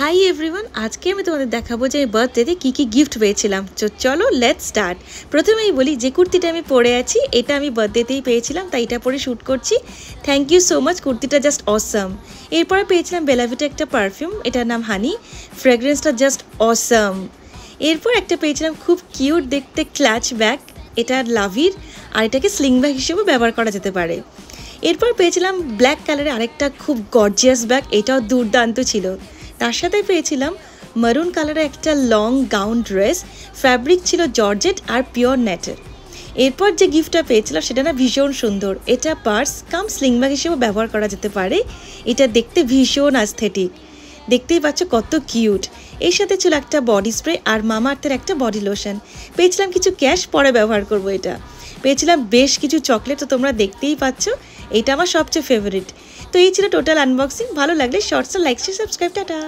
Hi everyone, আজকে আমি তোমাদের দেখাবো যে বার্থডেতে কী কী গিফট পেয়েছিলাম। তো চলো লেটস স্টার্ট। প্রথমেই বলি যে কুর্তিটা আমি পরে আছি এটা আমি বার্থডেতেই পেয়েছিলাম, তাই এটা পরে শ্যুট করছি। থ্যাংক ইউ সো মাচ, কুর্তিটা জাস্ট অসাম। এরপরে পেয়েছিলাম বেলাভিটা একটা পারফিউম, এটার নাম হানি, ফ্রেগরেন্সটা জাস্ট অসাম। এরপর একটা পেয়েছিলাম খুব কিউট দেখতে ক্লাচ ব্যাগ, এটা লাভির, আর এটাকে স্লিং ব্যাগ হিসেবেও ব্যবহার করা যেতে পারে। এরপর পেয়েছিলাম ব্ল্যাক কালারের আরেকটা খুব গর্জিয়াস ব্যাগ, এটাও দুর্দান্ত ছিল। তার সাথে পেয়েছিলাম মারুন কালারের একটা লং গাউন ড্রেস, ফ্যাব্রিক ছিল জর্জেট আর পিওর নেটের। এরপর যে গিফটটা পেয়েছিলাম সেটা না ভীষণ সুন্দর, এটা পার্স কাম স্লিং ব্যাগ হিসেবে ব্যবহার করা যেতে পারে। এটা দেখতে ভীষণ অ্যাস্থেটিক, দেখতেই পাচ্ছ কত কিউট। এর সাথে ছিল একটা বডি স্প্রে আর মামা আর্থের একটা বডি লোশন। পেয়েছিলাম কিছু ক্যাশ, পরে ব্যবহার করবো এটা। পেয়েছিলাম বেশ কিছু চকলেট, তো তোমরা দেখতেই পাচ্ছ এটা আমার সবচেয়ে ফেভারিট। তো এই ছিল টোটাল আনবক্সিং। ভালো লাগলে shorts like share subscribe, tata.